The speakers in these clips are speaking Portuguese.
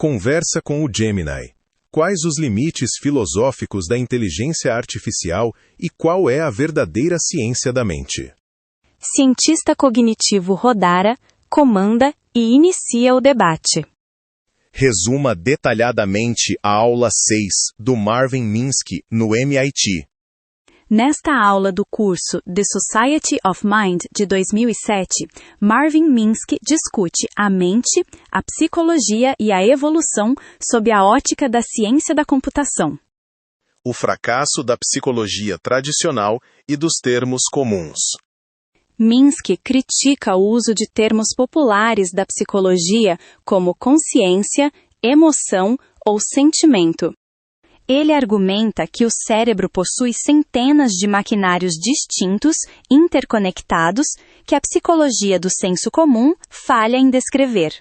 Conversa com o Gemini. Quais os limites filosóficos da inteligência artificial e qual é a verdadeira ciência da mente? Cientista cognitivo Rodara comanda e inicia o debate. Resuma detalhadamente a aula 6 do Marvin Minsky no MIT. Nesta aula do curso The Society of Mind de 2007, Marvin Minsky discute a mente, a psicologia e a evolução sob a ótica da ciência da computação. O fracasso da psicologia tradicional e dos termos comuns. Minsky critica o uso de termos populares da psicologia como consciência, emoção ou sentimento. Ele argumenta que o cérebro possui centenas de maquinários distintos, interconectados, que a psicologia do senso comum falha em descrever.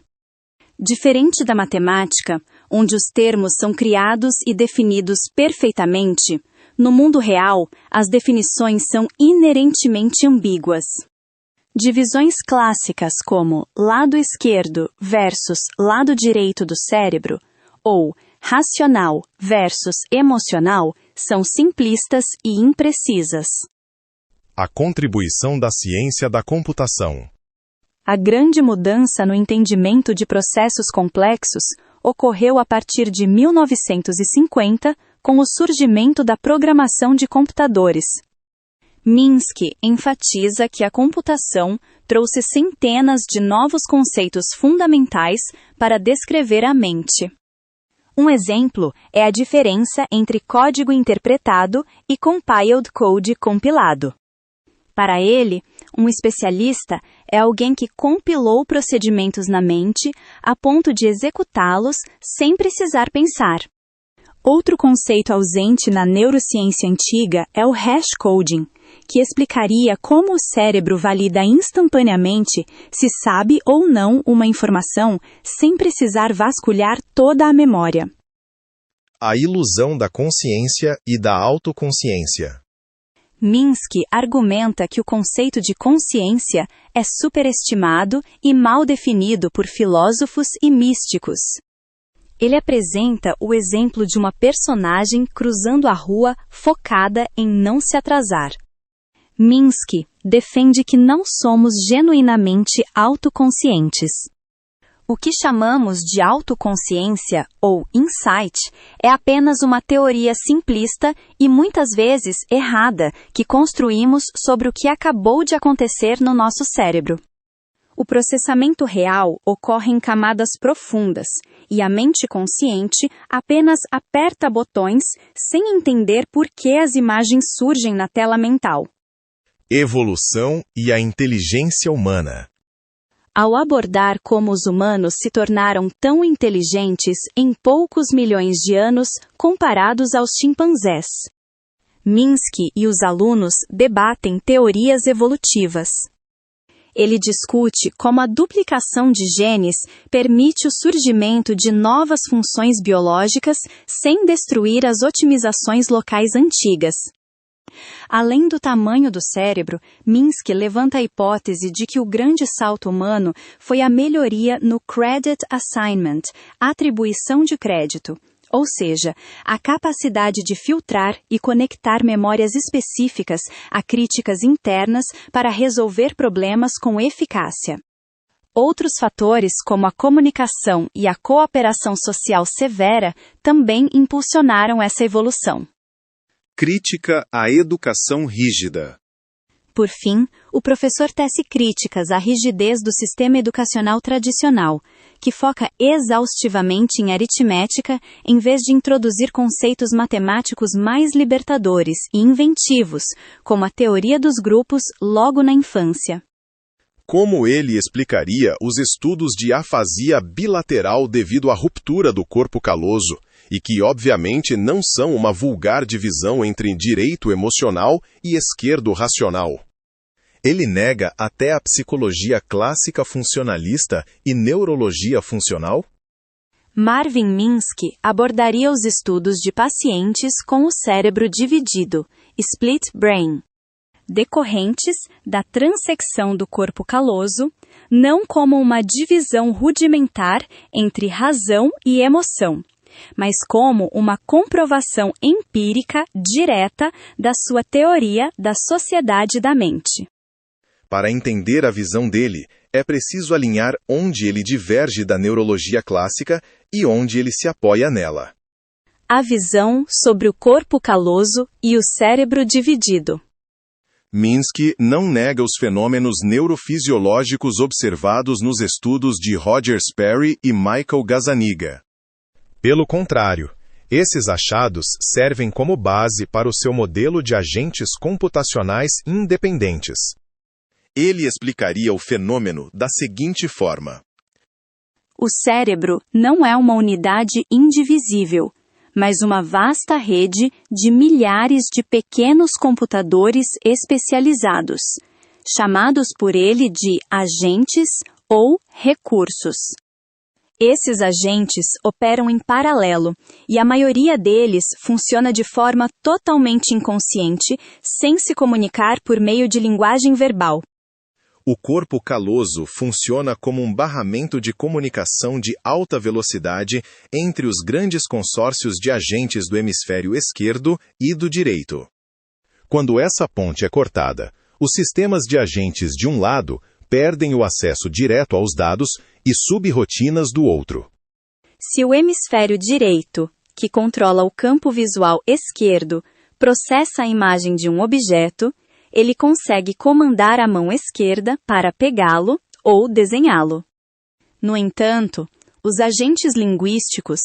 Diferente da matemática, onde os termos são criados e definidos perfeitamente, no mundo real, as definições são inerentemente ambíguas. Divisões clássicas como lado esquerdo versus lado direito do cérebro, ou racional versus emocional, são simplistas e imprecisas. A contribuição da ciência da computação. A grande mudança no entendimento de processos complexos ocorreu a partir de 1950, com o surgimento da programação de computadores. Minsky enfatiza que a computação trouxe centenas de novos conceitos fundamentais para descrever a mente. Um exemplo é a diferença entre código interpretado e compiled code compilado. Para ele, um especialista é alguém que compilou procedimentos na mente a ponto de executá-los sem precisar pensar. Outro conceito ausente na neurociência antiga é o hash coding, que explicaria como o cérebro valida instantaneamente se sabe ou não uma informação sem precisar vasculhar toda a memória. A ilusão da consciência e da autoconsciência. Minsky argumenta que o conceito de consciência é superestimado e mal definido por filósofos e místicos. Ele apresenta o exemplo de uma personagem cruzando a rua focada em não se atrasar. Minsky defende que não somos genuinamente autoconscientes. O que chamamos de autoconsciência, ou insight, é apenas uma teoria simplista e muitas vezes errada que construímos sobre o que acabou de acontecer no nosso cérebro. O processamento real ocorre em camadas profundas, e a mente consciente apenas aperta botões sem entender por que as imagens surgem na tela mental. Evolução e a inteligência humana. Ao abordar como os humanos se tornaram tão inteligentes em poucos milhões de anos comparados aos chimpanzés, Minsky e os alunos debatem teorias evolutivas. Ele discute como a duplicação de genes permite o surgimento de novas funções biológicas sem destruir as otimizações locais antigas. Além do tamanho do cérebro, Minsky levanta a hipótese de que o grande salto humano foi a melhoria no credit assignment, atribuição de crédito, ou seja, a capacidade de filtrar e conectar memórias específicas a críticas internas para resolver problemas com eficácia. Outros fatores, como a comunicação e a cooperação social severa, também impulsionaram essa evolução. Crítica à educação rígida. Por fim, o professor tece críticas à rigidez do sistema educacional tradicional, que foca exaustivamente em aritmética em vez de introduzir conceitos matemáticos mais libertadores e inventivos, como a teoria dos grupos logo na infância. Como ele explicaria os estudos de afasia bilateral devido à ruptura do corpo caloso, e que obviamente não são uma vulgar divisão entre direito emocional e esquerdo racional? Ele nega até a psicologia clássica funcionalista e neurologia funcional? Marvin Minsky abordaria os estudos de pacientes com o cérebro dividido, split brain. decorrentes da transecção do corpo caloso, não como uma divisão rudimentar entre razão e emoção, mas como uma comprovação empírica direta da sua teoria da sociedade da mente. Para entender a visão dele, é preciso alinhar onde ele diverge da neurologia clássica e onde ele se apoia nela. A visão sobre o corpo caloso e o cérebro dividido. Minsky não nega os fenômenos neurofisiológicos observados nos estudos de Roger Sperry e Michael Gazzaniga. Pelo contrário, esses achados servem como base para o seu modelo de agentes computacionais independentes. Ele explicaria o fenômeno da seguinte forma: o cérebro não é uma unidade indivisível, mas uma vasta rede de milhares de pequenos computadores especializados, chamados por ele de agentes ou recursos. Esses agentes operam em paralelo, e a maioria deles funciona de forma totalmente inconsciente, sem se comunicar por meio de linguagem verbal. O corpo caloso funciona como um barramento de comunicação de alta velocidade entre os grandes consórcios de agentes do hemisfério esquerdo e do direito. Quando essa ponte é cortada, os sistemas de agentes de um lado perdem o acesso direto aos dados e subrrotinas do outro. Se o hemisfério direito, que controla o campo visual esquerdo, processa a imagem de um objeto, ele consegue comandar a mão esquerda para pegá-lo ou desenhá-lo. No entanto, os agentes linguísticos,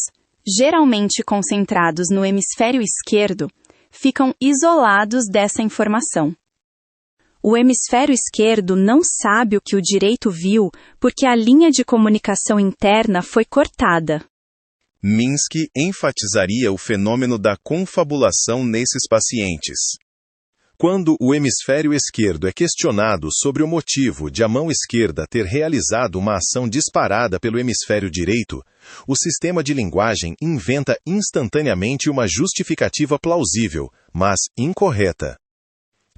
geralmente concentrados no hemisfério esquerdo, ficam isolados dessa informação. O hemisfério esquerdo não sabe o que o direito viu porque a linha de comunicação interna foi cortada. Minsky enfatizaria o fenômeno da confabulação nesses pacientes. Quando o hemisfério esquerdo é questionado sobre o motivo de a mão esquerda ter realizado uma ação disparada pelo hemisfério direito, o sistema de linguagem inventa instantaneamente uma justificativa plausível, mas incorreta.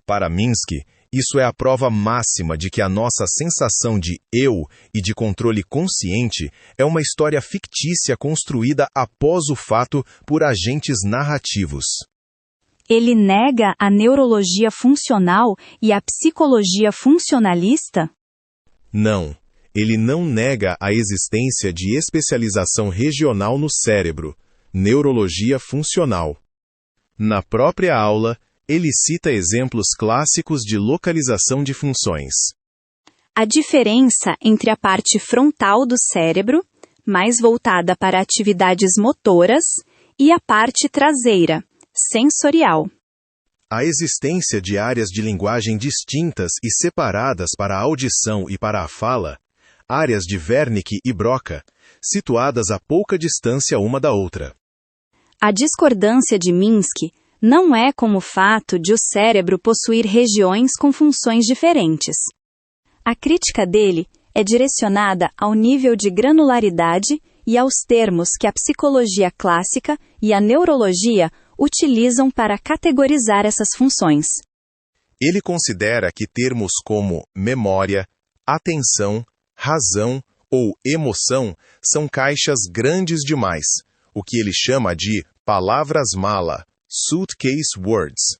Para Minsky, isso é a prova máxima de que a nossa sensação de eu e de controle consciente é uma história fictícia construída após o fato por agentes narrativos. Ele nega a neurologia funcional e a psicologia funcionalista? Não, ele não nega a existência de especialização regional no cérebro, neurologia funcional. Na própria aula, ele cita exemplos clássicos de localização de funções. A diferença entre a parte frontal do cérebro, mais voltada para atividades motoras, e a parte traseira, sensorial. A existência de áreas de linguagem distintas e separadas para a audição e para a fala, áreas de Wernicke e Broca, situadas a pouca distância uma da outra. A discordância de Minsky não é com o fato de o cérebro possuir regiões com funções diferentes. A crítica dele é direcionada ao nível de granularidade e aos termos que a psicologia clássica e a neurologia utilizam para categorizar essas funções. Ele considera que termos como memória, atenção, razão ou emoção são caixas grandes demais, o que ele chama de palavras-mala, suitcase words.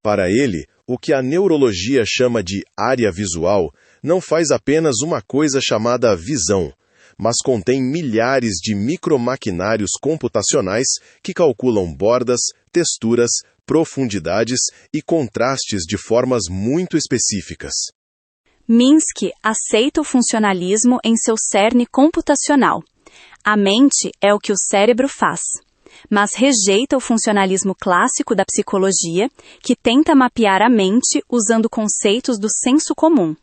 Para ele, o que a neurologia chama de área visual não faz apenas uma coisa chamada visão, mas contém milhares de micromaquinários computacionais que calculam bordas, texturas, profundidades e contrastes de formas muito específicas. Minsky aceita o funcionalismo em seu cerne computacional. A mente é o que o cérebro faz, mas rejeita o funcionalismo clássico da psicologia, que tenta mapear a mente usando conceitos do senso comum.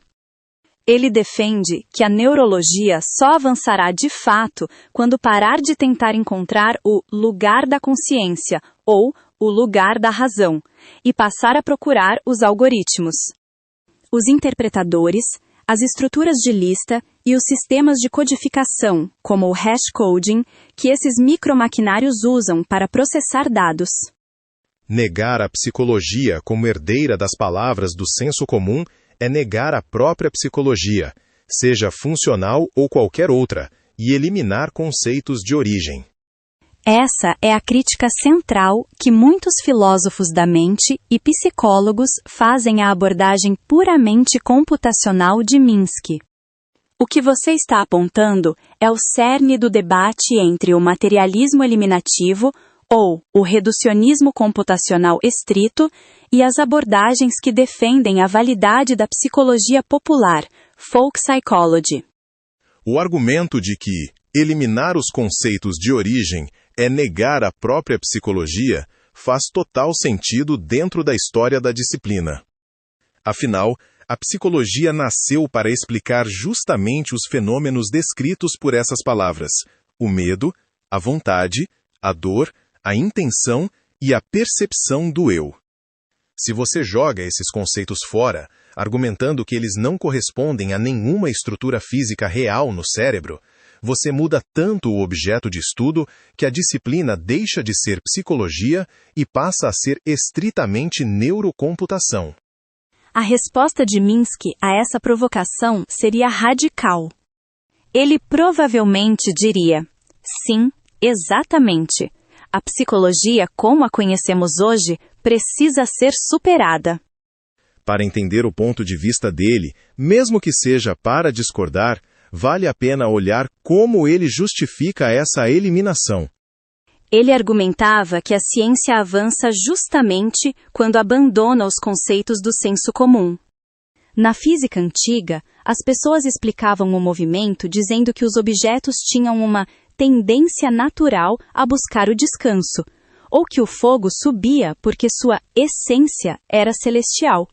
Ele defende que a neurologia só avançará de fato quando parar de tentar encontrar o lugar da consciência, ou o lugar da razão, e passar a procurar os algoritmos. Os interpretadores, as estruturas de lista e os sistemas de codificação, como o hash coding, que esses micromaquinários usam para processar dados. Negar a psicologia como herdeira das palavras do senso comum é negar a própria psicologia, seja funcional ou qualquer outra, e eliminar conceitos de origem. Essa é a crítica central que muitos filósofos da mente e psicólogos fazem à abordagem puramente computacional de Minsky. O que você está apontando é o cerne do debate entre o materialismo eliminativo, ou o reducionismo computacional estrito, e as abordagens que defendem a validade da psicologia popular, folk psychology. O argumento de que eliminar os conceitos de origem é negar a própria psicologia faz total sentido dentro da história da disciplina. Afinal, a psicologia nasceu para explicar justamente os fenômenos descritos por essas palavras: o medo, a vontade, a dor, a intenção e a percepção do eu. Se você joga esses conceitos fora, argumentando que eles não correspondem a nenhuma estrutura física real no cérebro, você muda tanto o objeto de estudo que a disciplina deixa de ser psicologia e passa a ser estritamente neurocomputação. A resposta de Minsky a essa provocação seria radical. Ele provavelmente diria: sim, exatamente. A psicologia, como a conhecemos hoje, precisa ser superada. Para entender o ponto de vista dele, mesmo que seja para discordar, vale a pena olhar como ele justifica essa eliminação. Ele argumentava que a ciência avança justamente quando abandona os conceitos do senso comum. Na física antiga, as pessoas explicavam o movimento dizendo que os objetos tinham uma tendência natural a buscar o descanso, ou que o fogo subia porque sua essência era celestial.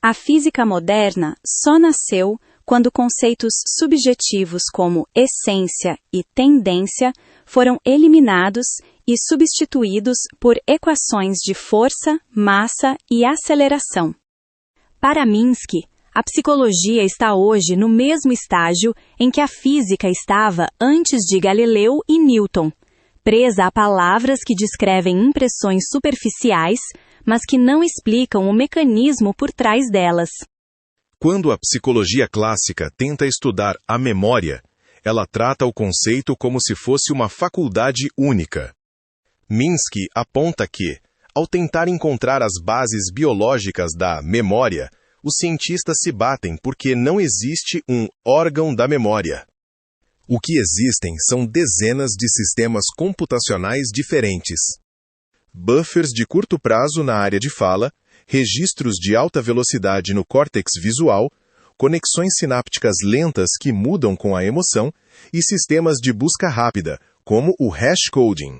A física moderna só nasceu quando conceitos subjetivos como essência e tendência foram eliminados e substituídos por equações de força, massa e aceleração. Para Minsky, a psicologia está hoje no mesmo estágio em que a física estava antes de Galileu e Newton, presa a palavras que descrevem impressões superficiais, mas que não explicam o mecanismo por trás delas. Quando a psicologia clássica tenta estudar a memória, ela trata o conceito como se fosse uma faculdade única. Minsky aponta que, ao tentar encontrar as bases biológicas da memória, os cientistas se batem porque não existe um órgão da memória. O que existem são dezenas de sistemas computacionais diferentes. Buffers de curto prazo na área de fala, registros de alta velocidade no córtex visual, conexões sinápticas lentas que mudam com a emoção e sistemas de busca rápida, como o hashcoding.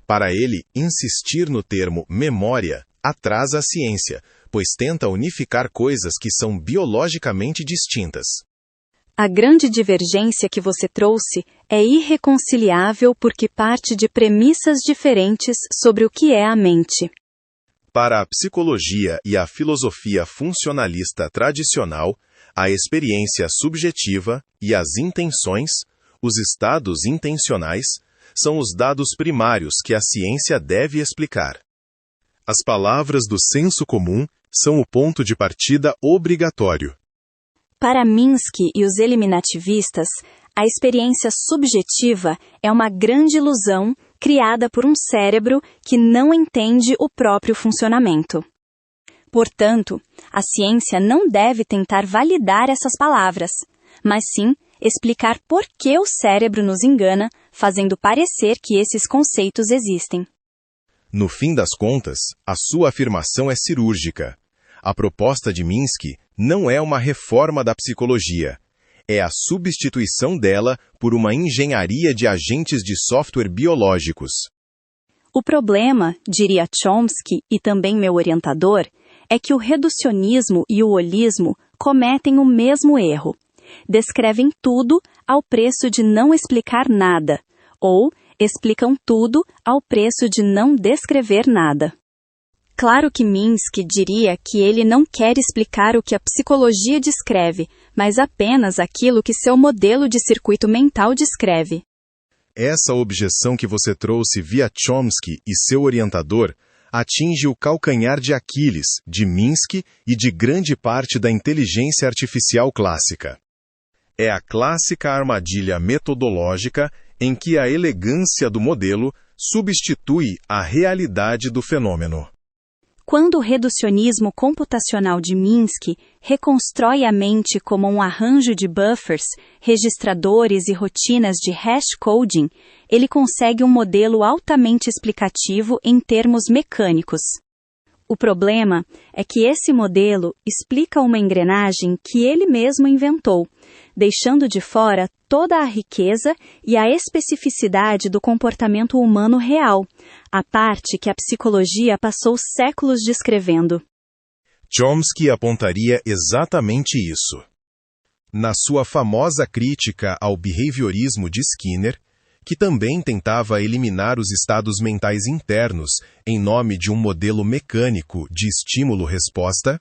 Para ele, insistir no termo memória atrasa a ciência, pois tenta unificar coisas que são biologicamente distintas. A grande divergência que você trouxe é irreconciliável porque parte de premissas diferentes sobre o que é a mente. Para a psicologia e a filosofia funcionalista tradicional, a experiência subjetiva e as intenções, os estados intencionais, são os dados primários que a ciência deve explicar. As palavras do senso comum são o ponto de partida obrigatório. Para Minsky e os eliminativistas, a experiência subjetiva é uma grande ilusão criada por um cérebro que não entende o próprio funcionamento. Portanto, a ciência não deve tentar validar essas palavras, mas sim explicar por que o cérebro nos engana, fazendo parecer que esses conceitos existem. No fim das contas, a sua afirmação é cirúrgica. A proposta de Minsky não é uma reforma da psicologia. É a substituição dela por uma engenharia de agentes de software biológicos. O problema, diria Chomsky e também meu orientador, é que o reducionismo e o holismo cometem o mesmo erro. Descrevem tudo ao preço de não explicar nada, ou explicam tudo ao preço de não descrever nada. Claro que Minsky diria que ele não quer explicar o que a psicologia descreve, mas apenas aquilo que seu modelo de circuito mental descreve. Essa objeção que você trouxe via Chomsky e seu orientador atinge o calcanhar de Aquiles, de Minsky e de grande parte da inteligência artificial clássica. É a clássica armadilha metodológica em que a elegância do modelo substitui a realidade do fenômeno. Quando o reducionismo computacional de Minsky reconstrói a mente como um arranjo de buffers, registradores e rotinas de hash coding, ele consegue um modelo altamente explicativo em termos mecânicos. O problema é que esse modelo explica uma engrenagem que ele mesmo inventou, deixando de fora toda a riqueza e a especificidade do comportamento humano real, a parte que a psicologia passou séculos descrevendo. Chomsky apontaria exatamente isso. Na sua famosa crítica ao behaviorismo de Skinner, que também tentava eliminar os estados mentais internos em nome de um modelo mecânico de estímulo-resposta,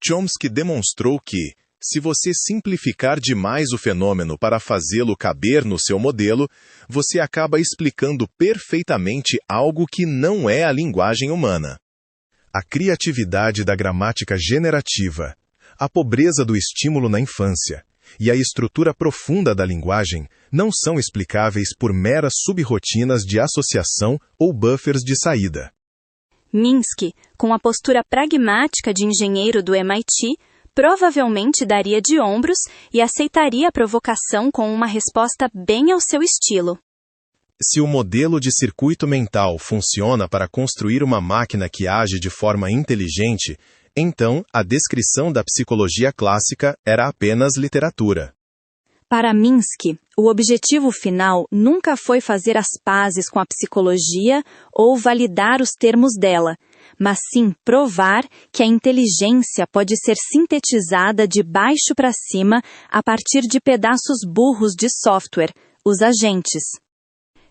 Chomsky demonstrou que, se você simplificar demais o fenômeno para fazê-lo caber no seu modelo, você acaba explicando perfeitamente algo que não é a linguagem humana. A criatividade da gramática generativa, a pobreza do estímulo na infância e a estrutura profunda da linguagem não são explicáveis por meras subrotinas de associação ou buffers de saída. Minsky, com a postura pragmática de engenheiro do MIT, provavelmente daria de ombros e aceitaria a provocação com uma resposta bem ao seu estilo. Se o modelo de circuito mental funciona para construir uma máquina que age de forma inteligente, então a descrição da psicologia clássica era apenas literatura. Para Minsky, o objetivo final nunca foi fazer as pazes com a psicologia ou validar os termos dela, mas sim provar que a inteligência pode ser sintetizada de baixo para cima a partir de pedaços burros de software, os agentes.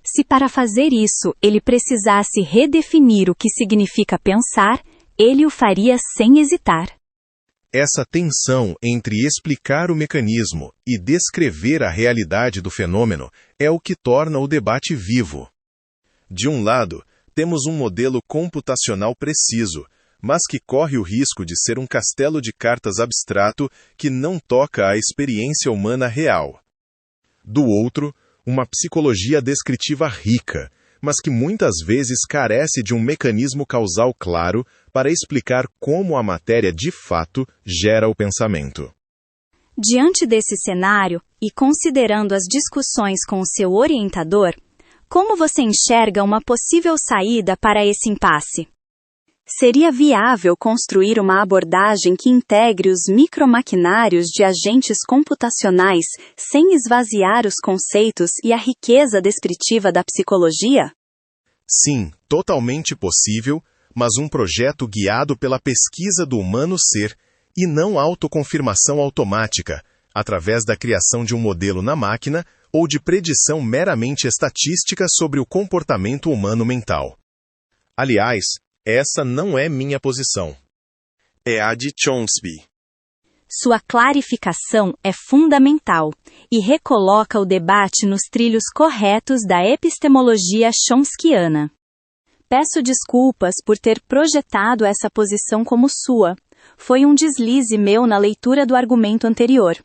Se para fazer isso ele precisasse redefinir o que significa pensar, ele o faria sem hesitar. Essa tensão entre explicar o mecanismo e descrever a realidade do fenômeno é o que torna o debate vivo. De um lado, temos um modelo computacional preciso, mas que corre o risco de ser um castelo de cartas abstrato que não toca a experiência humana real. Do outro, uma psicologia descritiva rica, mas que muitas vezes carece de um mecanismo causal claro para explicar como a matéria de fato gera o pensamento. Diante desse cenário, e considerando as discussões com o seu orientador, como você enxerga uma possível saída para esse impasse? Seria viável construir uma abordagem que integre os micromaquinários de agentes computacionais sem esvaziar os conceitos e a riqueza descritiva da psicologia? Sim, totalmente possível, mas um projeto guiado pela pesquisa do humano ser e não autoconfirmação automática, através da criação de um modelo na máquina ou de predição meramente estatística sobre o comportamento humano mental. Aliás, essa não é minha posição. É a de Chomsky. Sua clarificação é fundamental e recoloca o debate nos trilhos corretos da epistemologia chomskiana. Peço desculpas por ter projetado essa posição como sua. Foi um deslize meu na leitura do argumento anterior.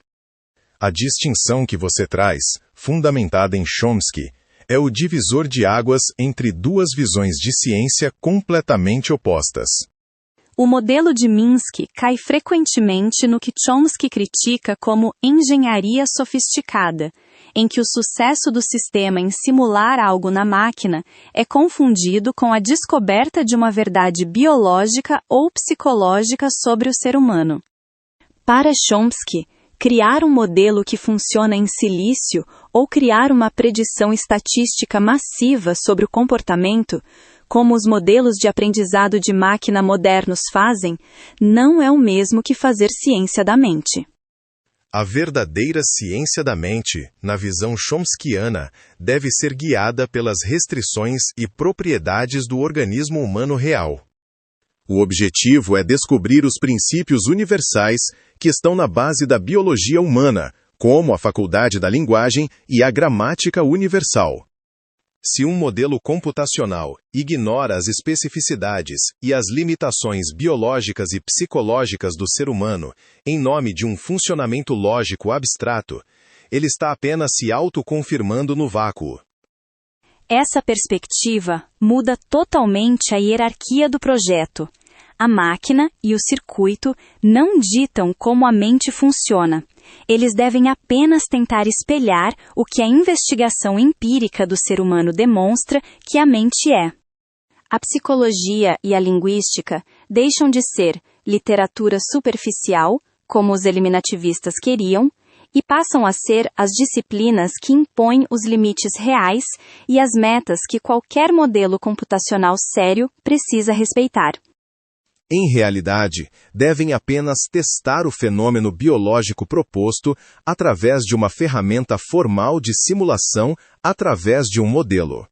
A distinção que você traz, fundamentada em Chomsky, é o divisor de águas entre duas visões de ciência completamente opostas. O modelo de Minsky cai frequentemente no que Chomsky critica como engenharia sofisticada, em que o sucesso do sistema em simular algo na máquina é confundido com a descoberta de uma verdade biológica ou psicológica sobre o ser humano. Para Chomsky, criar um modelo que funciona em silício ou criar uma predição estatística massiva sobre o comportamento, como os modelos de aprendizado de máquina modernos fazem, não é o mesmo que fazer ciência da mente. A verdadeira ciência da mente, na visão chomskiana, deve ser guiada pelas restrições e propriedades do organismo humano real. O objetivo é descobrir os princípios universais que estão na base da biologia humana, como a faculdade da linguagem e a gramática universal. Se um modelo computacional ignora as especificidades e as limitações biológicas e psicológicas do ser humano em nome de um funcionamento lógico abstrato, ele está apenas se autoconfirmando no vácuo. Essa perspectiva muda totalmente a hierarquia do projeto. A máquina e o circuito não ditam como a mente funciona. Eles devem apenas tentar espelhar o que a investigação empírica do ser humano demonstra que a mente é. A psicologia e a linguística deixam de ser literatura superficial, como os eliminativistas queriam, e passam a ser as disciplinas que impõem os limites reais e as metas que qualquer modelo computacional sério precisa respeitar. Em realidade, devem apenas testar o fenômeno biológico proposto através de uma ferramenta formal de simulação através de um modelo.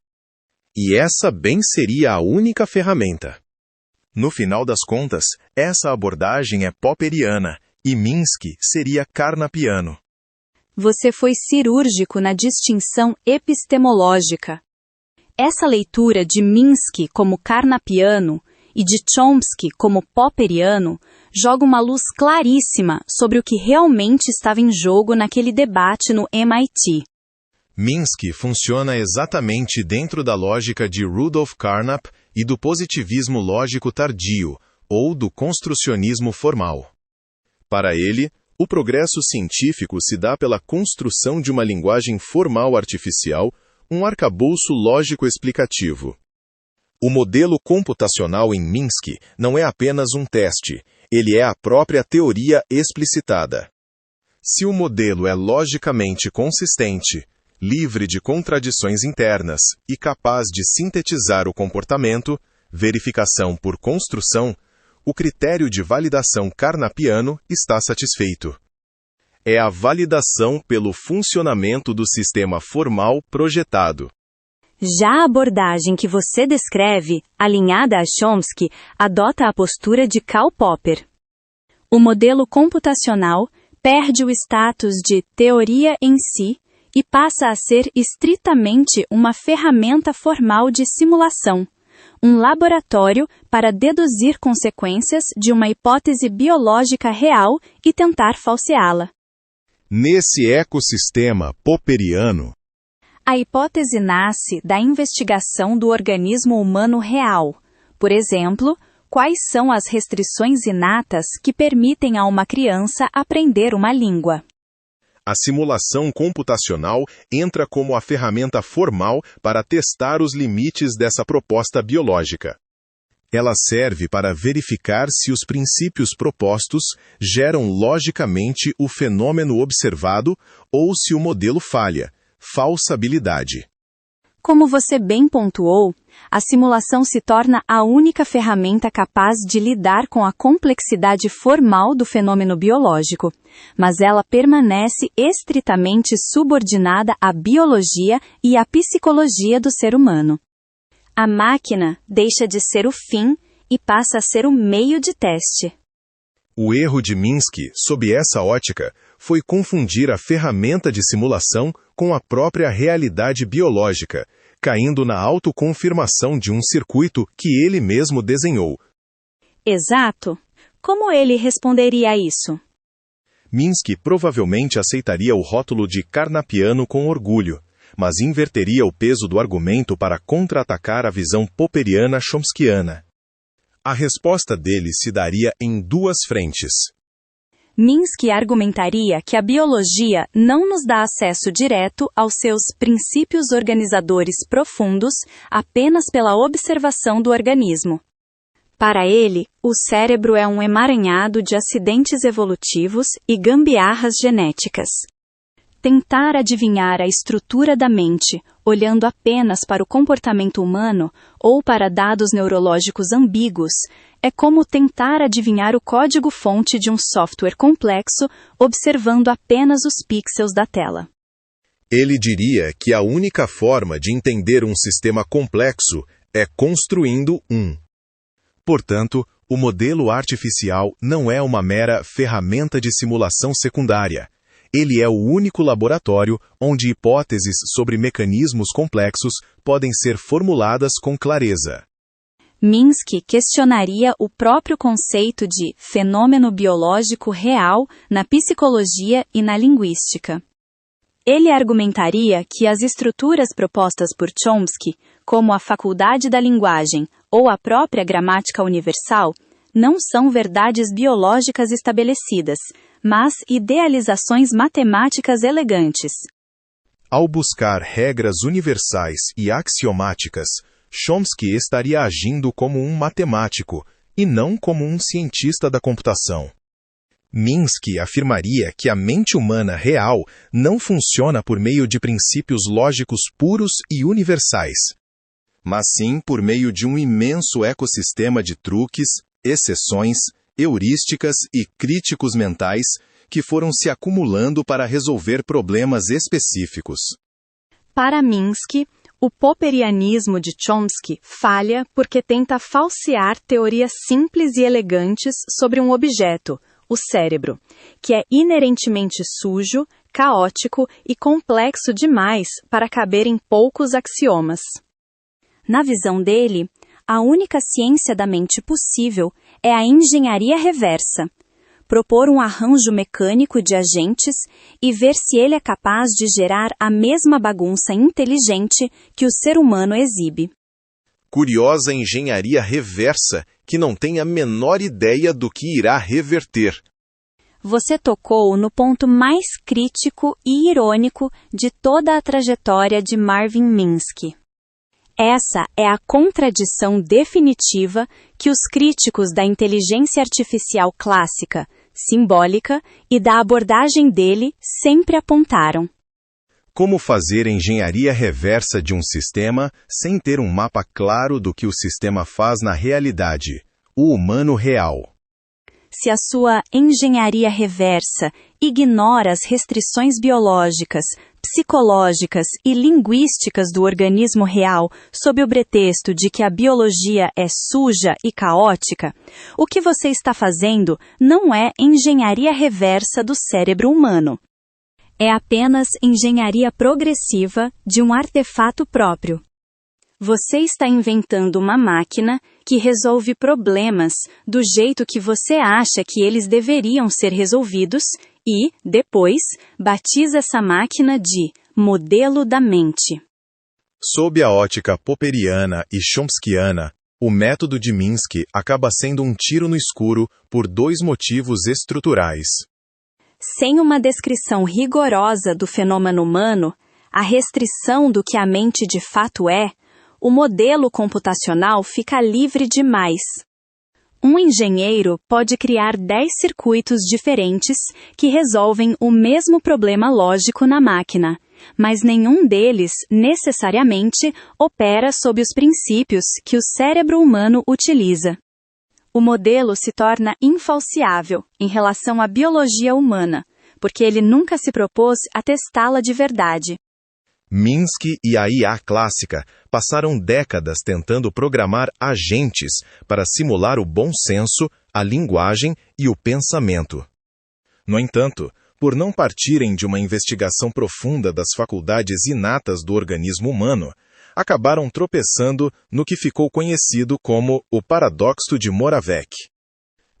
E essa bem seria a única ferramenta. No final das contas, essa abordagem é popperiana e Minsky seria carnapiano. Você foi cirúrgico na distinção epistemológica. Essa leitura de Minsky como carnapiano e de Chomsky como popperiano joga uma luz claríssima sobre o que realmente estava em jogo naquele debate no MIT. Minsky funciona exatamente dentro da lógica de Rudolf Carnap e do positivismo lógico tardio, ou do construcionismo formal. Para ele, o progresso científico se dá pela construção de uma linguagem formal artificial, um arcabouço lógico-explicativo. O modelo computacional em Minsky não é apenas um teste, ele é a própria teoria explicitada. Se o modelo é logicamente consistente, livre de contradições internas e capaz de sintetizar o comportamento, verificação por construção, o critério de validação carnapiano está satisfeito. É a validação pelo funcionamento do sistema formal projetado. Já a abordagem que você descreve, alinhada a Chomsky, adota a postura de Karl Popper. O modelo computacional perde o status de teoria em si e passa a ser estritamente uma ferramenta formal de simulação, um laboratório para deduzir consequências de uma hipótese biológica real e tentar falseá-la. Nesse ecossistema popperiano, a hipótese nasce da investigação do organismo humano real. Por exemplo, quais são as restrições inatas que permitem a uma criança aprender uma língua? A simulação computacional entra como a ferramenta formal para testar os limites dessa proposta biológica. Ela serve para verificar se os princípios propostos geram logicamente o fenômeno observado ou se o modelo falha. Falsabilidade. Como você bem pontuou, a simulação se torna a única ferramenta capaz de lidar com a complexidade formal do fenômeno biológico, mas ela permanece estritamente subordinada à biologia e à psicologia do ser humano. A máquina deixa de ser o fim e passa a ser o meio de teste. O erro de Minsky, sob essa ótica, foi confundir a ferramenta de simulação com a própria realidade biológica, caindo na autoconfirmação de um circuito que ele mesmo desenhou. Exato. Como ele responderia a isso? Minsky provavelmente aceitaria o rótulo de carnapiano com orgulho, mas inverteria o peso do argumento para contra-atacar a visão popperiana chomskiana. A resposta dele se daria em duas frentes. Minsky argumentaria que a biologia não nos dá acesso direto aos seus princípios organizadores profundos apenas pela observação do organismo. Para ele, o cérebro é um emaranhado de acidentes evolutivos e gambiarras genéticas. Tentar adivinhar a estrutura da mente, olhando apenas para o comportamento humano ou para dados neurológicos ambíguos, é como tentar adivinhar o código-fonte de um software complexo, observando apenas os pixels da tela. Ele diria que a única forma de entender um sistema complexo é construindo um. Portanto, o modelo artificial não é uma mera ferramenta de simulação secundária. Ele é o único laboratório onde hipóteses sobre mecanismos complexos podem ser formuladas com clareza. Minsky questionaria o próprio conceito de fenômeno biológico real na psicologia e na linguística. Ele argumentaria que as estruturas propostas por Chomsky, como a faculdade da linguagem ou a própria gramática universal, não são verdades biológicas estabelecidas, mas idealizações matemáticas elegantes. Ao buscar regras universais e axiomáticas, Chomsky estaria agindo como um matemático e não como um cientista da computação. Minsky afirmaria que a mente humana real não funciona por meio de princípios lógicos puros e universais, mas sim por meio de um imenso ecossistema de truques, exceções, heurísticas e críticos mentais que foram se acumulando para resolver problemas específicos. Para Minsky, o popperianismo de Chomsky falha porque tenta falsear teorias simples e elegantes sobre um objeto, o cérebro, que é inerentemente sujo, caótico e complexo demais para caber em poucos axiomas. Na visão dele, a única ciência da mente possível é a engenharia reversa, propor um arranjo mecânico de agentes e ver se ele é capaz de gerar a mesma bagunça inteligente que o ser humano exibe. Curiosa engenharia reversa que não tem a menor ideia do que irá reverter. Você tocou no ponto mais crítico e irônico de toda a trajetória de Marvin Minsky. Essa é a contradição definitiva que os críticos da inteligência artificial clássica, simbólica e da abordagem dele sempre apontaram. Como fazer engenharia reversa de um sistema sem ter um mapa claro do que o sistema faz na realidade, o humano real? Se a sua engenharia reversa ignora as restrições biológicas, psicológicas e linguísticas do organismo real sob o pretexto de que a biologia é suja e caótica, o que você está fazendo não é engenharia reversa do cérebro humano. É apenas engenharia progressiva de um artefato próprio. Você está inventando uma máquina que resolve problemas do jeito que você acha que eles deveriam ser resolvidos e, depois, batiza essa máquina de modelo da mente. Sob a ótica popperiana e chomskiana, o método de Minsky acaba sendo um tiro no escuro por dois motivos estruturais. Sem uma descrição rigorosa do fenômeno humano, a restrição do que a mente de fato é, o modelo computacional fica livre demais. Um engenheiro pode criar 10 circuitos diferentes que resolvem o mesmo problema lógico na máquina, mas nenhum deles, necessariamente, opera sob os princípios que o cérebro humano utiliza. O modelo se torna infalciável em relação à biologia humana, porque ele nunca se propôs a testá-la de verdade. Minsky e a IA clássica passaram décadas tentando programar agentes para simular o bom senso, a linguagem e o pensamento. No entanto, por não partirem de uma investigação profunda das faculdades inatas do organismo humano, acabaram tropeçando no que ficou conhecido como o paradoxo de Moravec.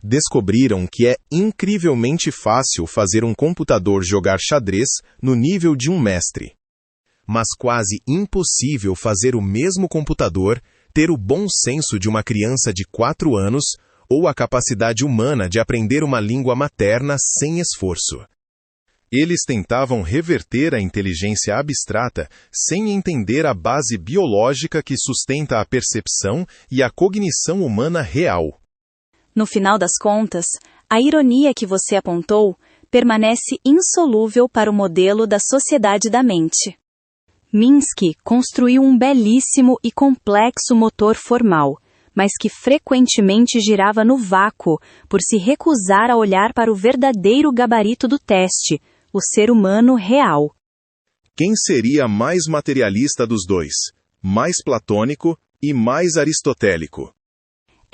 Descobriram que é incrivelmente fácil fazer um computador jogar xadrez no nível de um mestre, mas quase impossível fazer o mesmo computador ter o bom senso de uma criança de 4 anos ou a capacidade humana de aprender uma língua materna sem esforço. Eles tentavam reverter a inteligência abstrata sem entender a base biológica que sustenta a percepção e a cognição humana real. No final das contas, a ironia que você apontou permanece insolúvel para o modelo da sociedade da mente. Minsky construiu um belíssimo e complexo motor formal, mas que frequentemente girava no vácuo por se recusar a olhar para o verdadeiro gabarito do teste, o ser humano real. Quem seria mais materialista dos dois? Mais platônico e mais aristotélico?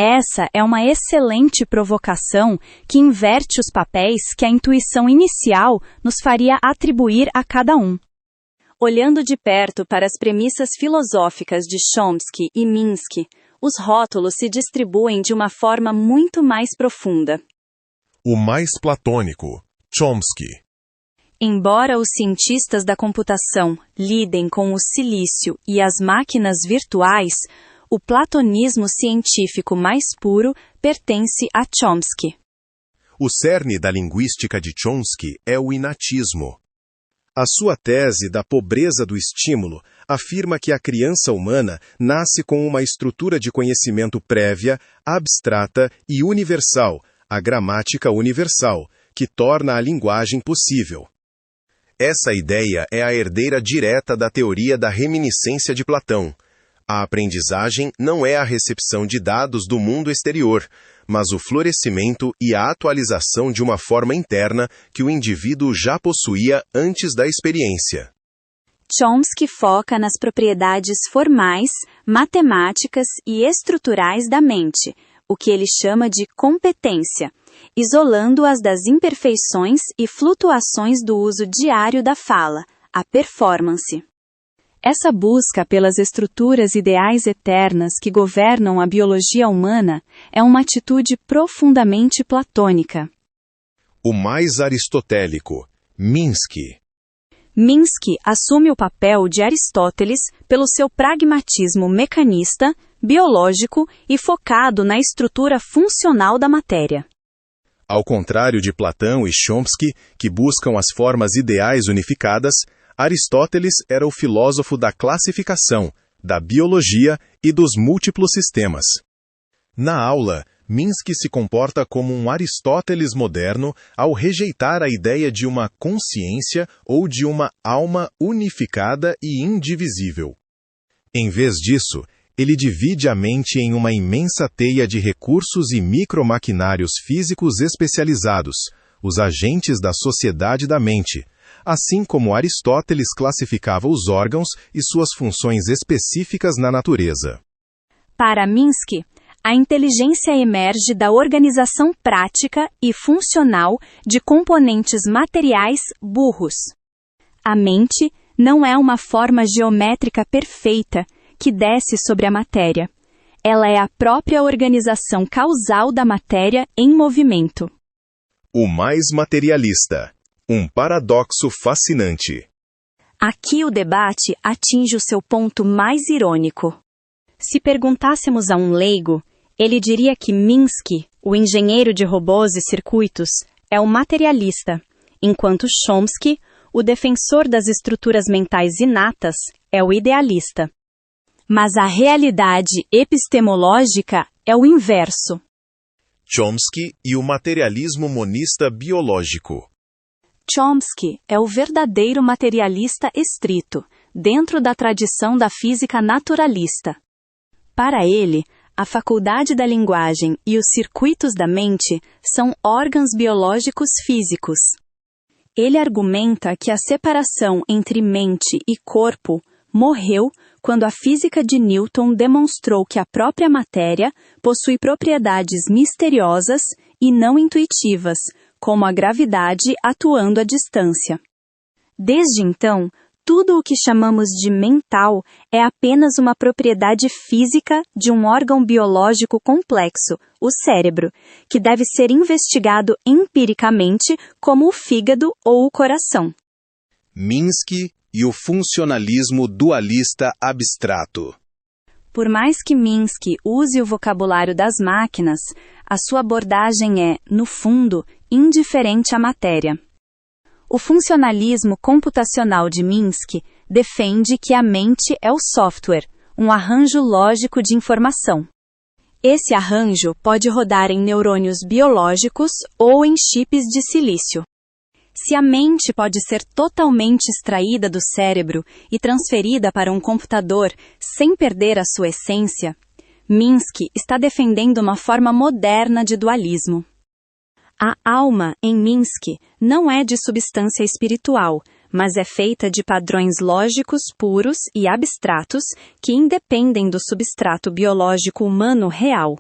Essa é uma excelente provocação que inverte os papéis que a intuição inicial nos faria atribuir a cada um. Olhando de perto para as premissas filosóficas de Chomsky e Minsky, os rótulos se distribuem de uma forma muito mais profunda. O mais platônico, Chomsky. Embora os cientistas da computação lidem com o silício e as máquinas virtuais, o platonismo científico mais puro pertence a Chomsky. O cerne da linguística de Chomsky é o inatismo. A sua tese da pobreza do estímulo afirma que a criança humana nasce com uma estrutura de conhecimento prévia, abstrata e universal, a gramática universal, que torna a linguagem possível. Essa ideia é a herdeira direta da teoria da reminiscência de Platão. A aprendizagem não é a recepção de dados do mundo exterior, mas o florescimento e a atualização de uma forma interna que o indivíduo já possuía antes da experiência. Chomsky foca nas propriedades formais, matemáticas e estruturais da mente, o que ele chama de competência, isolando-as das imperfeições e flutuações do uso diário da fala, a performance. Essa busca pelas estruturas ideais eternas que governam a biologia humana é uma atitude profundamente platônica. O mais aristotélico, Minsky. Minsky assume o papel de Aristóteles pelo seu pragmatismo mecanista, biológico e focado na estrutura funcional da matéria. Ao contrário de Platão e Chomsky, que buscam as formas ideais unificadas, Aristóteles era o filósofo da classificação, da biologia e dos múltiplos sistemas. Na aula, Minsky se comporta como um Aristóteles moderno ao rejeitar a ideia de uma consciência ou de uma alma unificada e indivisível. Em vez disso, ele divide a mente em uma imensa teia de recursos e micromaquinários físicos especializados, os agentes da sociedade da mente, assim como Aristóteles classificava os órgãos e suas funções específicas na natureza. Para Minsky, a inteligência emerge da organização prática e funcional de componentes materiais burros. A mente não é uma forma geométrica perfeita que desce sobre a matéria. Ela é a própria organização causal da matéria em movimento. O mais materialista. Um paradoxo fascinante. Aqui o debate atinge o seu ponto mais irônico. Se perguntássemos a um leigo, ele diria que Minsky, o engenheiro de robôs e circuitos, é o materialista, enquanto Chomsky, o defensor das estruturas mentais inatas, é o idealista. Mas a realidade epistemológica é o inverso. Chomsky e o materialismo monista biológico. Chomsky é o verdadeiro materialista estrito, dentro da tradição da física naturalista. Para ele, a faculdade da linguagem e os circuitos da mente são órgãos biológicos físicos. Ele argumenta que a separação entre mente e corpo morreu quando a física de Newton demonstrou que a própria matéria possui propriedades misteriosas e não intuitivas, como a gravidade atuando à distância. Desde então, tudo o que chamamos de mental é apenas uma propriedade física de um órgão biológico complexo, o cérebro, que deve ser investigado empiricamente como o fígado ou o coração. Minsky e o funcionalismo dualista abstrato. Por mais que Minsky use o vocabulário das máquinas, a sua abordagem é, no fundo, indiferente à matéria. O funcionalismo computacional de Minsky defende que a mente é o software, um arranjo lógico de informação. Esse arranjo pode rodar em neurônios biológicos ou em chips de silício. Se a mente pode ser totalmente extraída do cérebro e transferida para um computador sem perder a sua essência, Minsky está defendendo uma forma moderna de dualismo. A alma, em Minsky, não é de substância espiritual, mas é feita de padrões lógicos puros e abstratos que independem do substrato biológico humano real.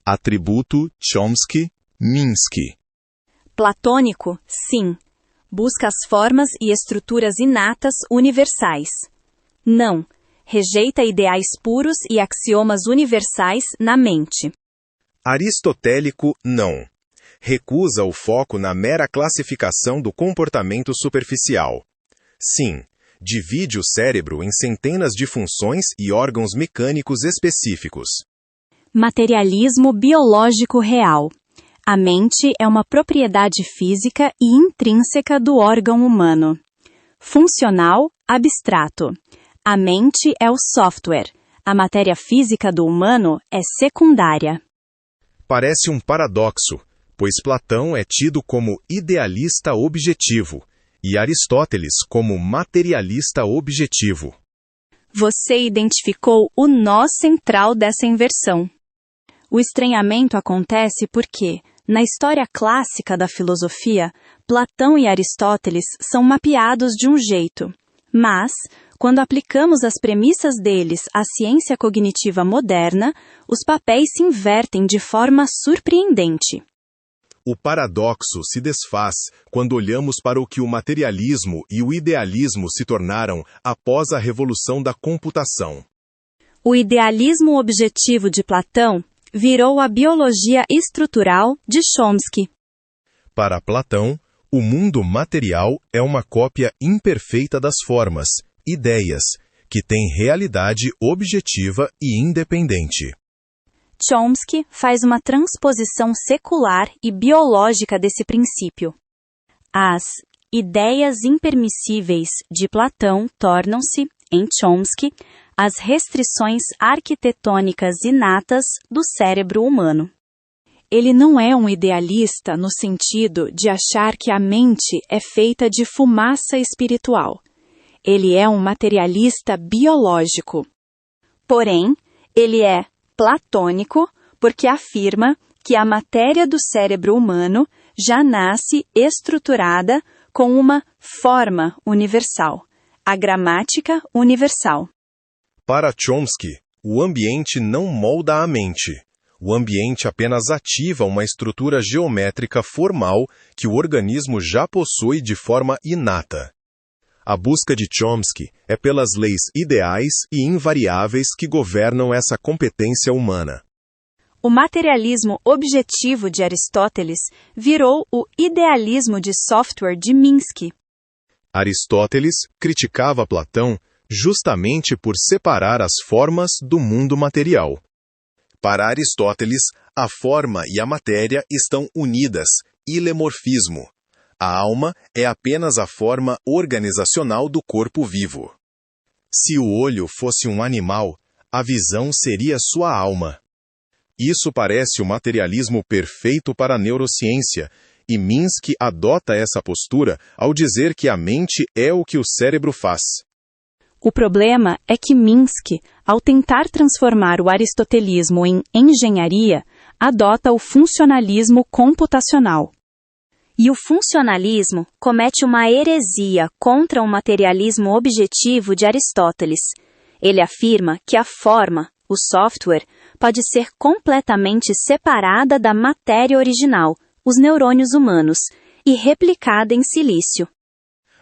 Atributo Chomsky, Minsky. Platônico, sim. Busca as formas e estruturas inatas universais. Não. Rejeita ideais puros e axiomas universais na mente. Aristotélico, não. Recusa o foco na mera classificação do comportamento superficial. Sim, divide o cérebro em centenas de funções e órgãos mecânicos específicos. Materialismo biológico real. A mente é uma propriedade física e intrínseca do órgão humano. Funcional, abstrato. A mente é o software. A matéria física do humano é secundária. Parece um paradoxo, pois Platão é tido como idealista objetivo e Aristóteles como materialista objetivo. Você identificou o nó central dessa inversão. O estranhamento acontece porque, na história clássica da filosofia, Platão e Aristóteles são mapeados de um jeito, mas, quando aplicamos as premissas deles à ciência cognitiva moderna, os papéis se invertem de forma surpreendente. O paradoxo se desfaz quando olhamos para o que o materialismo e o idealismo se tornaram após a revolução da computação. O idealismo objetivo de Platão virou a biologia estrutural de Chomsky. Para Platão, o mundo material é uma cópia imperfeita das formas, ideias, que têm realidade objetiva e independente. Chomsky faz uma transposição secular e biológica desse princípio. As ideias impermissíveis de Platão tornam-se, em Chomsky, as restrições arquitetônicas inatas do cérebro humano. Ele não é um idealista no sentido de achar que a mente é feita de fumaça espiritual. Ele é um materialista biológico. Porém, ele é platônico porque afirma que a matéria do cérebro humano já nasce estruturada com uma forma universal, a gramática universal. Para Chomsky, o ambiente não molda a mente. O ambiente apenas ativa uma estrutura geométrica formal que o organismo já possui de forma inata. A busca de Chomsky é pelas leis ideais e invariáveis que governam essa competência humana. O materialismo objetivo de Aristóteles virou o idealismo de software de Minsky. Aristóteles criticava Platão justamente por separar as formas do mundo material. Para Aristóteles, a forma e a matéria estão unidas, ilemorfismo. A alma é apenas a forma organizacional do corpo vivo. Se o olho fosse um animal, a visão seria sua alma. Isso parece o materialismo perfeito para a neurociência, e Minsky adota essa postura ao dizer que a mente é o que o cérebro faz. O problema é que Minsky, ao tentar transformar o aristotelismo em engenharia, adota o funcionalismo computacional. E o funcionalismo comete uma heresia contra o materialismo objetivo de Aristóteles. Ele afirma que a forma, o software, pode ser completamente separada da matéria original, os neurônios humanos, e replicada em silício.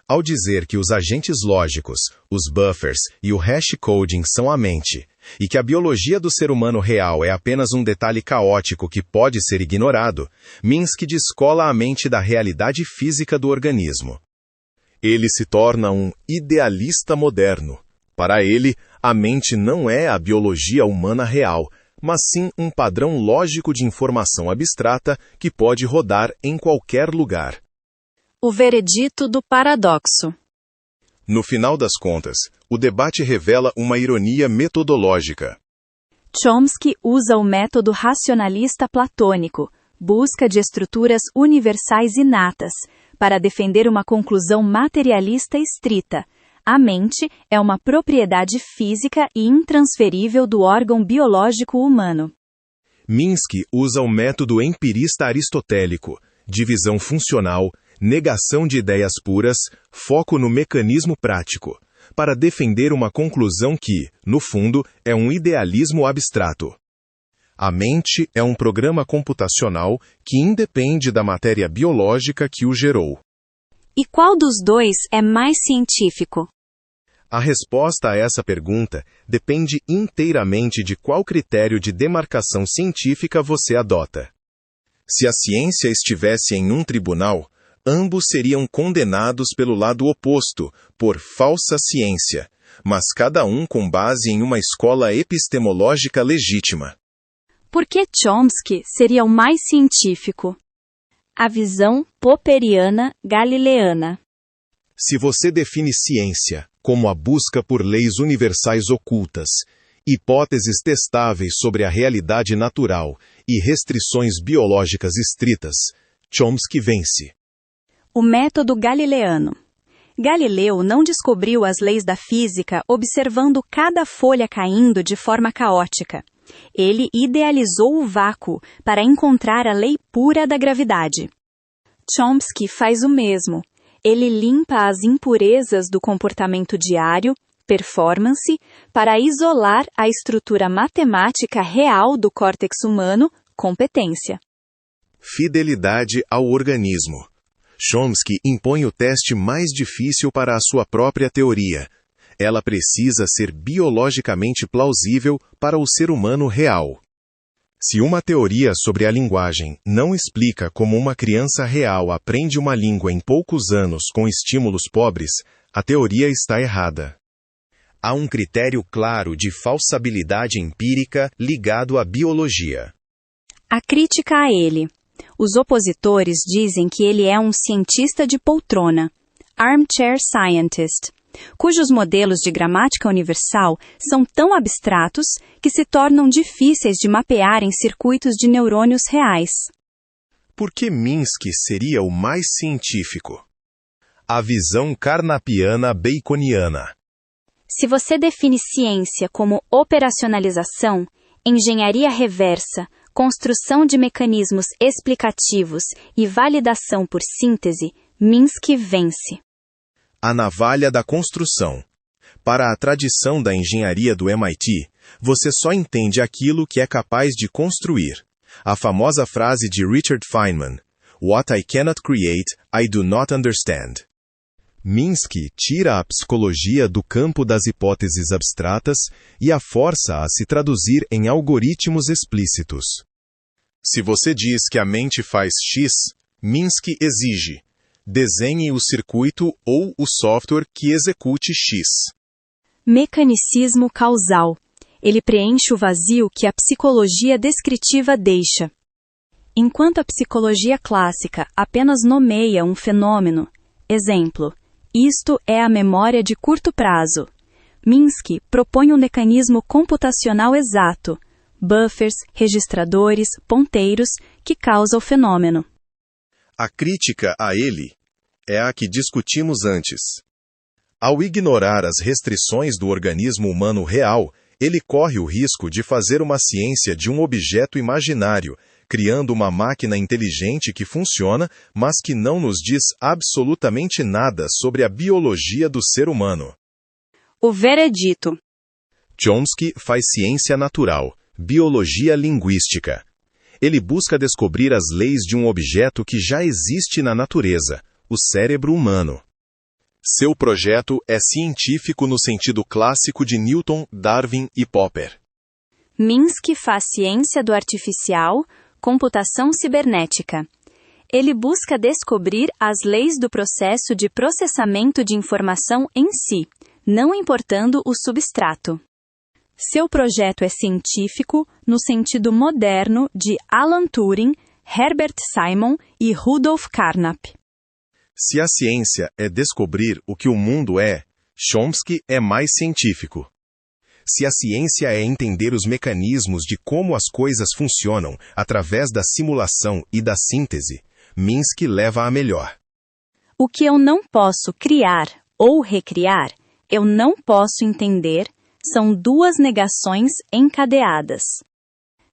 Ao dizer que os agentes lógicos, os buffers e o hashcoding são a mente, e que a biologia do ser humano real é apenas um detalhe caótico que pode ser ignorado, Minsky descola a mente da realidade física do organismo. Ele se torna um idealista moderno. Para ele, a mente não é a biologia humana real, mas sim um padrão lógico de informação abstrata que pode rodar em qualquer lugar. O veredito do paradoxo. No final das contas, o debate revela uma ironia metodológica. Chomsky usa o método racionalista platônico, busca de estruturas universais inatas, para defender uma conclusão materialista estrita. A mente é uma propriedade física e intransferível do órgão biológico humano. Minsky usa o método empirista aristotélico, divisão funcional, negação de ideias puras, foco no mecanismo prático, para defender uma conclusão que, no fundo, é um idealismo abstrato. A mente é um programa computacional que independe da matéria biológica que o gerou. E qual dos dois é mais científico? A resposta a essa pergunta depende inteiramente de qual critério de demarcação científica você adota. Se a ciência estivesse em um tribunal, ambos seriam condenados pelo lado oposto, por falsa ciência, mas cada um com base em uma escola epistemológica legítima. Por que Chomsky seria o mais científico? A visão popperiana galileana. Se você define ciência como a busca por leis universais ocultas, hipóteses testáveis sobre a realidade natural e restrições biológicas estritas, Chomsky vence. O método galileano. Galileu não descobriu as leis da física observando cada folha caindo de forma caótica. Ele idealizou o vácuo para encontrar a lei pura da gravidade. Chomsky faz o mesmo. Ele limpa as impurezas do comportamento diário, performance, para isolar a estrutura matemática real do córtex humano, competência. Fidelidade ao organismo. Chomsky impõe o teste mais difícil para a sua própria teoria. Ela precisa ser biologicamente plausível para o ser humano real. Se uma teoria sobre a linguagem não explica como uma criança real aprende uma língua em poucos anos com estímulos pobres, a teoria está errada. Há um critério claro de falsabilidade empírica ligado à biologia. A crítica a ele. Os opositores dizem que ele é um cientista de poltrona, armchair scientist, cujos modelos de gramática universal são tão abstratos que se tornam difíceis de mapear em circuitos de neurônios reais. Por que Minsky seria o mais científico? A visão carnapiana-baconiana. Se você define ciência como operacionalização, engenharia reversa, construção de mecanismos explicativos e validação por síntese, Minsky vence. A navalha da construção. Para a tradição da engenharia do MIT, você só entende aquilo que é capaz de construir. A famosa frase de Richard Feynman, "What I cannot create, I do not understand." Minsky tira a psicologia do campo das hipóteses abstratas e a força a se traduzir em algoritmos explícitos. Se você diz que a mente faz X, Minsky exige: desenhe o circuito ou o software que execute X. Mecanicismo causal. Ele preenche o vazio que a psicologia descritiva deixa. Enquanto a psicologia clássica apenas nomeia um fenômeno, exemplo, isto é a memória de curto prazo, Minsky propõe um mecanismo computacional exato, buffers, registradores, ponteiros, que causa o fenômeno. A crítica a ele é a que discutimos antes. Ao ignorar as restrições do organismo humano real, ele corre o risco de fazer uma ciência de um objeto imaginário, criando uma máquina inteligente que funciona, mas que não nos diz absolutamente nada sobre a biologia do ser humano. O veredito. Chomsky faz ciência natural, biologia linguística. Ele busca descobrir as leis de um objeto que já existe na natureza, o cérebro humano. Seu projeto é científico no sentido clássico de Newton, Darwin e Popper. Minsky faz ciência do artificial, computação cibernética. Ele busca descobrir as leis do processo de processamento de informação em si, não importando o substrato. Seu projeto é científico no sentido moderno de Alan Turing, Herbert Simon e Rudolf Carnap. Se a ciência é descobrir o que o mundo é, Chomsky é mais científico. Se a ciência é entender os mecanismos de como as coisas funcionam através da simulação e da síntese, Minsky leva a melhor. O que eu não posso criar ou recriar, eu não posso entender, são duas negações encadeadas.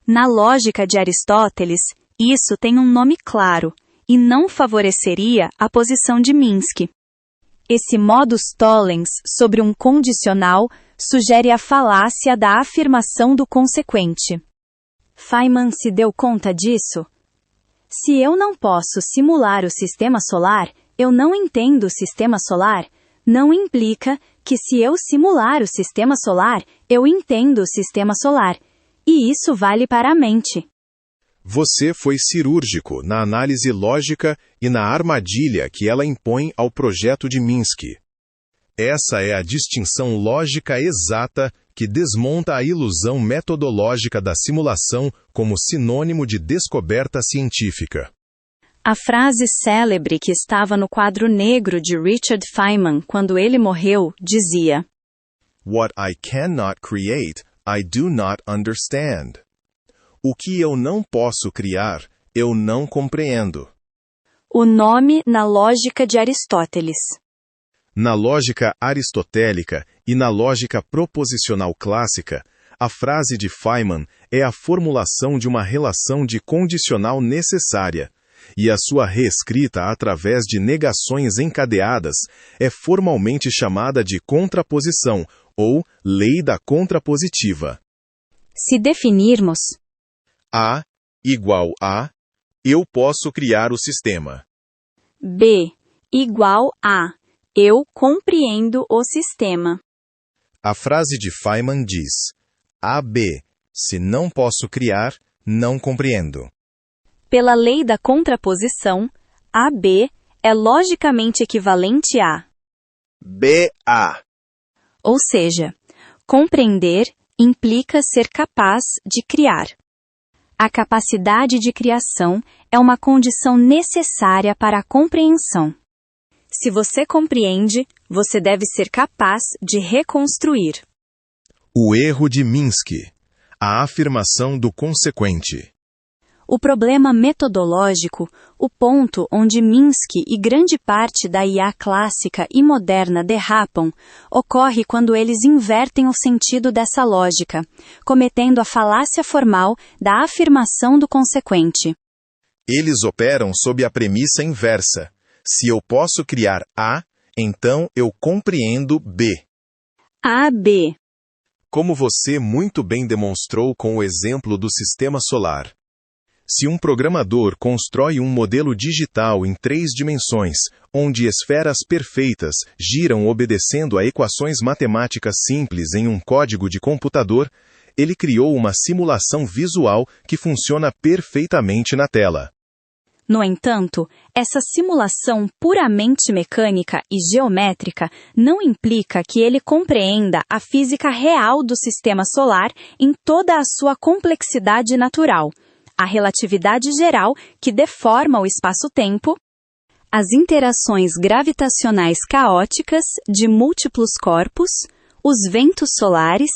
Na lógica de Aristóteles, isso tem um nome claro, e não favoreceria a posição de Minsky. Esse modus tollens sobre um condicional sugere a falácia da afirmação do consequente. Feynman se deu conta disso? Se eu não posso simular o sistema solar, eu não entendo o sistema solar, não implica que se eu simular o sistema solar, eu entendo o sistema solar. E isso vale para a mente. Você foi cirúrgico na análise lógica e na armadilha que ela impõe ao projeto de Minsky. Essa é a distinção lógica exata que desmonta a ilusão metodológica da simulação como sinônimo de descoberta científica. A frase célebre que estava no quadro negro de Richard Feynman quando ele morreu dizia: What I cannot create, I do not understand. O que eu não posso criar, eu não compreendo. O nome na lógica de Aristóteles. Na lógica aristotélica e na lógica proposicional clássica, a frase de Feynman é a formulação de uma relação de condicional necessária, e a sua reescrita através de negações encadeadas é formalmente chamada de contraposição, ou lei da contrapositiva. Se definirmos A igual a, eu posso criar o sistema. B igual a, eu compreendo o sistema. A frase de Feynman diz: AB, se não posso criar, não compreendo. Pela lei da contraposição, AB é logicamente equivalente a BA. Ou seja, compreender implica ser capaz de criar. A capacidade de criação é uma condição necessária para a compreensão. Se você compreende, você deve ser capaz de reconstruir. O erro de Minsky. A afirmação do consequente. O problema metodológico, o ponto onde Minsky e grande parte da IA clássica e moderna derrapam, ocorre quando eles invertem o sentido dessa lógica, cometendo a falácia formal da afirmação do consequente. Eles operam sob a premissa inversa. Se eu posso criar A, então eu compreendo B. AB. Como você muito bem demonstrou com o exemplo do sistema solar. Se um programador constrói um modelo digital em 3 dimensões, onde esferas perfeitas giram obedecendo a equações matemáticas simples em um código de computador, ele criou uma simulação visual que funciona perfeitamente na tela. No entanto, essa simulação puramente mecânica e geométrica não implica que ele compreenda a física real do sistema solar em toda a sua complexidade natural, a relatividade geral que deforma o espaço-tempo, as interações gravitacionais caóticas de múltiplos corpos, os ventos solares,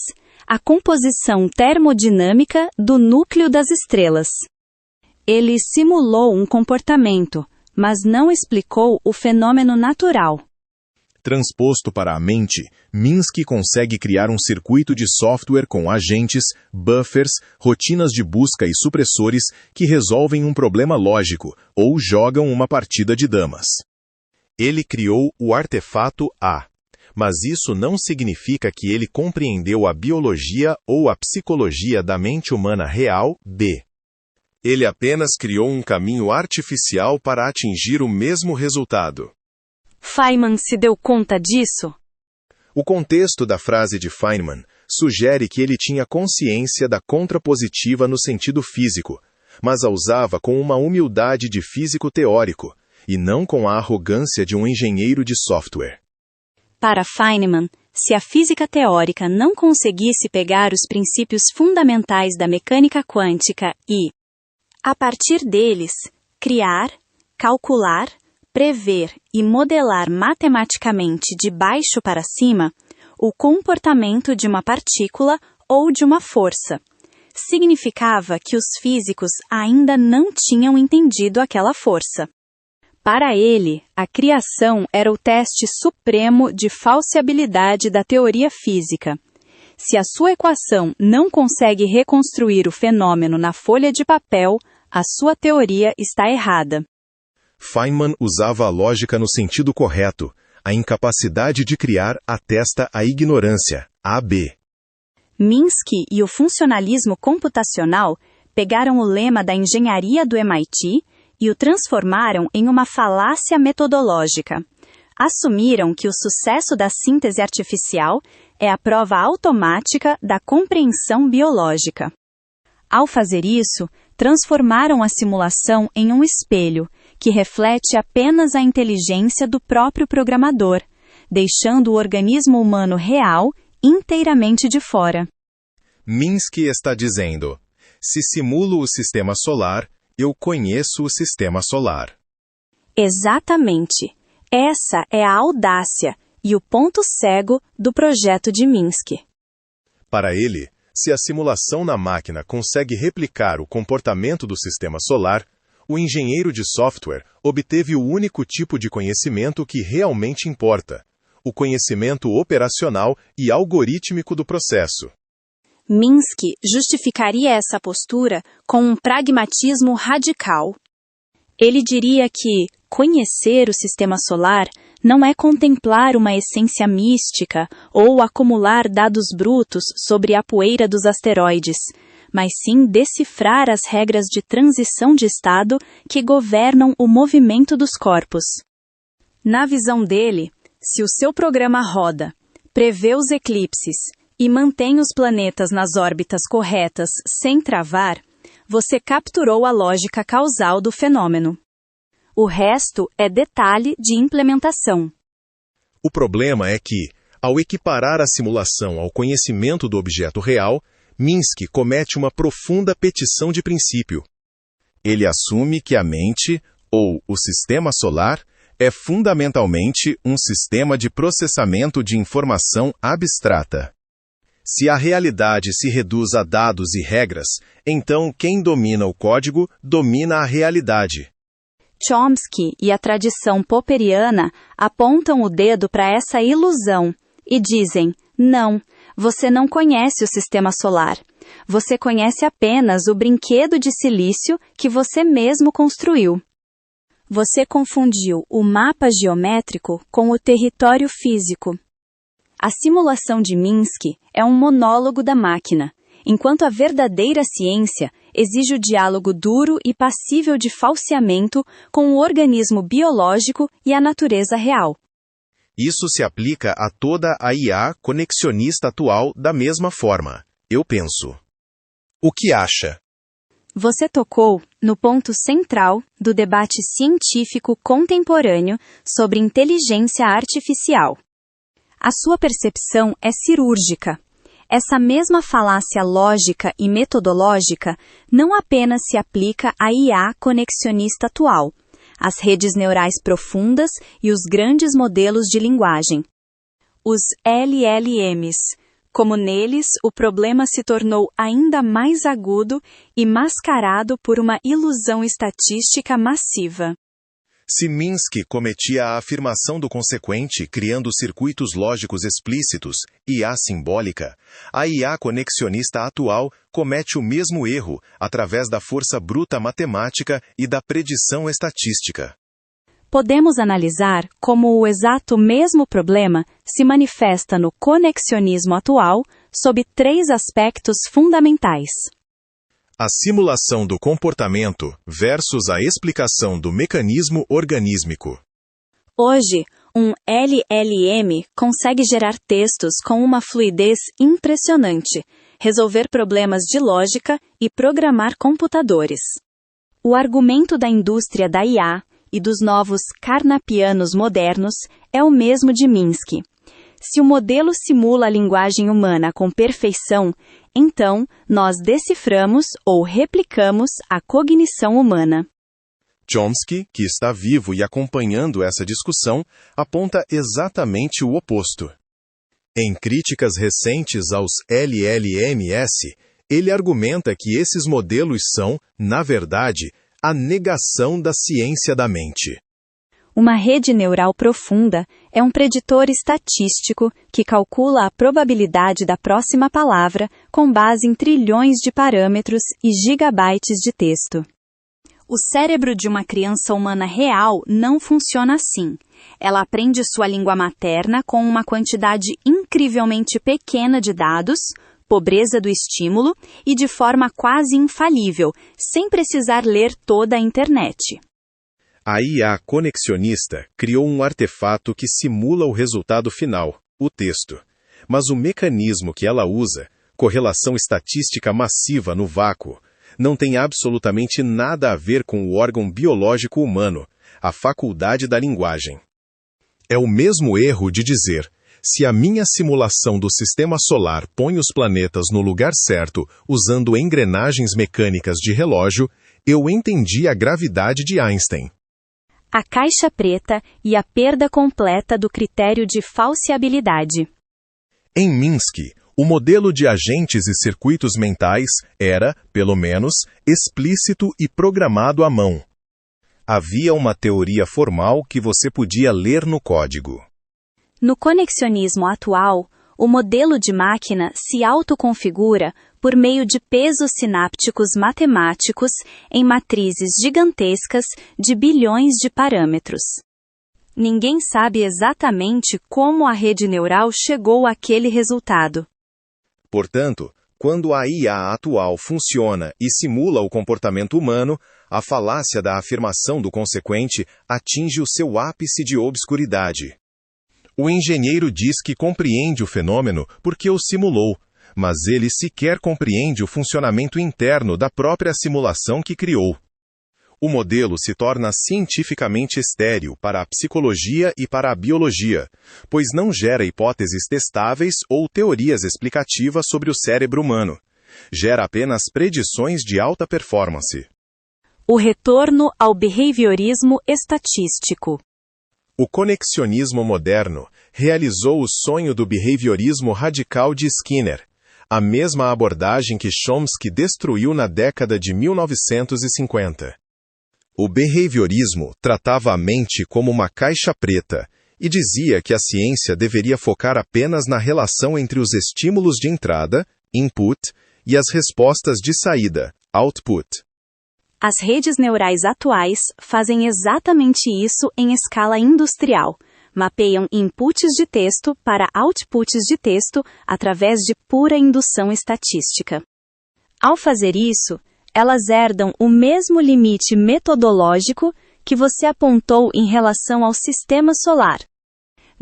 a composição termodinâmica do núcleo das estrelas. Ele simulou um comportamento, mas não explicou o fenômeno natural. Transposto para a mente, Minsky consegue criar um circuito de software com agentes, buffers, rotinas de busca e supressores que resolvem um problema lógico ou jogam uma partida de damas. Ele criou o artefato A, mas isso não significa que ele compreendeu a biologia ou a psicologia da mente humana real B. Ele apenas criou um caminho artificial para atingir o mesmo resultado. Feynman se deu conta disso? O contexto da frase de Feynman sugere que ele tinha consciência da contrapositiva no sentido físico, mas a usava com uma humildade de físico teórico, e não com a arrogância de um engenheiro de software. Para Feynman, se a física teórica não conseguisse pegar os princípios fundamentais da mecânica quântica e, a partir deles, criar, calcular, prever e modelar matematicamente de baixo para cima o comportamento de uma partícula ou de uma força, significava que os físicos ainda não tinham entendido aquela força. Para ele, a criação era o teste supremo de falseabilidade da teoria física. Se a sua equação não consegue reconstruir o fenômeno na folha de papel, a sua teoria está errada. Feynman usava a lógica no sentido correto. A incapacidade de criar atesta a ignorância, AB. Minsky e o funcionalismo computacional pegaram o lema da engenharia do MIT e o transformaram em uma falácia metodológica. Assumiram que o sucesso da síntese artificial é a prova automática da compreensão biológica. Ao fazer isso, transformaram a simulação em um espelho, que reflete apenas a inteligência do próprio programador, deixando o organismo humano real inteiramente de fora. Minsky está dizendo: se simulo o sistema solar, eu conheço o sistema solar. Exatamente. Essa é a audácia e o ponto cego do projeto de Minsky. Para ele, se a simulação na máquina consegue replicar o comportamento do sistema solar, o engenheiro de software obteve o único tipo de conhecimento que realmente importa: o conhecimento operacional e algorítmico do processo. Minsky justificaria essa postura com um pragmatismo radical. Ele diria que conhecer o sistema solar não é contemplar uma essência mística ou acumular dados brutos sobre a poeira dos asteroides, mas sim decifrar as regras de transição de estado que governam o movimento dos corpos. Na visão dele, se o seu programa roda, prevê os eclipses e mantém os planetas nas órbitas corretas sem travar, você capturou a lógica causal do fenômeno. O resto é detalhe de implementação. O problema é que, ao equiparar a simulação ao conhecimento do objeto real, Minsky comete uma profunda petição de princípio. Ele assume que a mente, ou o sistema solar, é fundamentalmente um sistema de processamento de informação abstrata. Se a realidade se reduz a dados e regras, então quem domina o código domina a realidade. Chomsky e a tradição popperiana apontam o dedo para essa ilusão e dizem: não, você não conhece o sistema solar. Você conhece apenas o brinquedo de silício que você mesmo construiu. Você confundiu o mapa geométrico com o território físico. A simulação de Minsky é um monólogo da máquina, enquanto a verdadeira ciência exige o diálogo duro e passível de falseamento com o organismo biológico e a natureza real. Isso se aplica a toda a IA conexionista atual da mesma forma, eu penso. O que acha? Você tocou no ponto central do debate científico contemporâneo sobre inteligência artificial. A sua percepção é cirúrgica. Essa mesma falácia lógica e metodológica não apenas se aplica à IA conexionista atual, às redes neurais profundas e os grandes modelos de linguagem. Os LLMs, como neles o problema se tornou ainda mais agudo e mascarado por uma ilusão estatística massiva. Se Minsky cometia a afirmação do consequente criando circuitos lógicos explícitos, IA simbólica, a IA conexionista atual comete o mesmo erro através da força bruta matemática e da predição estatística. Podemos analisar como o exato mesmo problema se manifesta no conexionismo atual sob 3 aspectos fundamentais. A simulação do comportamento versus a explicação do mecanismo organísmico. Hoje, um LLM consegue gerar textos com uma fluidez impressionante, resolver problemas de lógica e programar computadores. O argumento da indústria da IA e dos novos carnapianos modernos é o mesmo de Minsky. Se o modelo simula a linguagem humana com perfeição, então nós deciframos ou replicamos a cognição humana. Chomsky, que está vivo e acompanhando essa discussão, aponta exatamente o oposto. Em críticas recentes aos LLMs, ele argumenta que esses modelos são, na verdade, a negação da ciência da mente. Uma rede neural profunda é um preditor estatístico que calcula a probabilidade da próxima palavra com base em trilhões de parâmetros e gigabytes de texto. O cérebro de uma criança humana real não funciona assim. Ela aprende sua língua materna com uma quantidade incrivelmente pequena de dados, pobreza do estímulo e de forma quase infalível, sem precisar ler toda a internet. A IA conexionista criou um artefato que simula o resultado final, o texto. Mas o mecanismo que ela usa, correlação estatística massiva no vácuo, não tem absolutamente nada a ver com o órgão biológico humano, a faculdade da linguagem. É o mesmo erro de dizer: se a minha simulação do sistema solar põe os planetas no lugar certo, usando engrenagens mecânicas de relógio, eu entendi a gravidade de Einstein. A caixa preta e a perda completa do critério de falseabilidade. Em Minsky, o modelo de agentes e circuitos mentais era, pelo menos, explícito e programado à mão. Havia uma teoria formal que você podia ler no código. No conexionismo atual, o modelo de máquina se autoconfigura por meio de pesos sinápticos matemáticos em matrizes gigantescas de bilhões de parâmetros. Ninguém sabe exatamente como a rede neural chegou àquele resultado. Portanto, quando a IA atual funciona e simula o comportamento humano, a falácia da afirmação do consequente atinge o seu ápice de obscuridade. O engenheiro diz que compreende o fenômeno porque o simulou, mas ele sequer compreende o funcionamento interno da própria simulação que criou. O modelo se torna cientificamente estéril para a psicologia e para a biologia, pois não gera hipóteses testáveis ou teorias explicativas sobre o cérebro humano. Gera apenas predições de alta performance. O retorno ao behaviorismo estatístico. O conexionismo moderno realizou o sonho do behaviorismo radical de Skinner, a mesma abordagem que Chomsky destruiu na década de 1950. O behaviorismo tratava a mente como uma caixa preta e dizia que a ciência deveria focar apenas na relação entre os estímulos de entrada, input, e as respostas de saída, output. As redes neurais atuais fazem exatamente isso em escala industrial. Mapeiam inputs de texto para outputs de texto através de pura indução estatística. Ao fazer isso, elas herdam o mesmo limite metodológico que você apontou em relação ao sistema solar.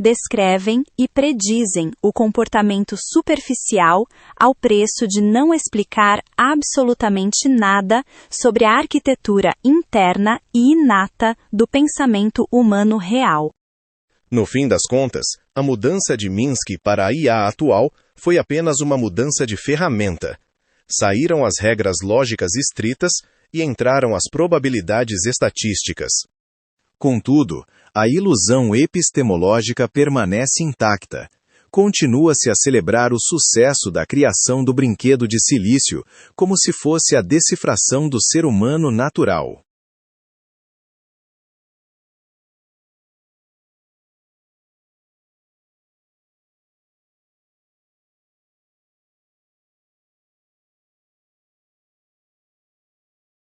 Descrevem e predizem o comportamento superficial ao preço de não explicar absolutamente nada sobre a arquitetura interna e inata do pensamento humano real. No fim das contas, a mudança de Minsky para a IA atual foi apenas uma mudança de ferramenta. Saíram as regras lógicas estritas e entraram as probabilidades estatísticas. Contudo, a ilusão epistemológica permanece intacta. Continua-se a celebrar o sucesso da criação do brinquedo de silício como se fosse a decifração do ser humano natural.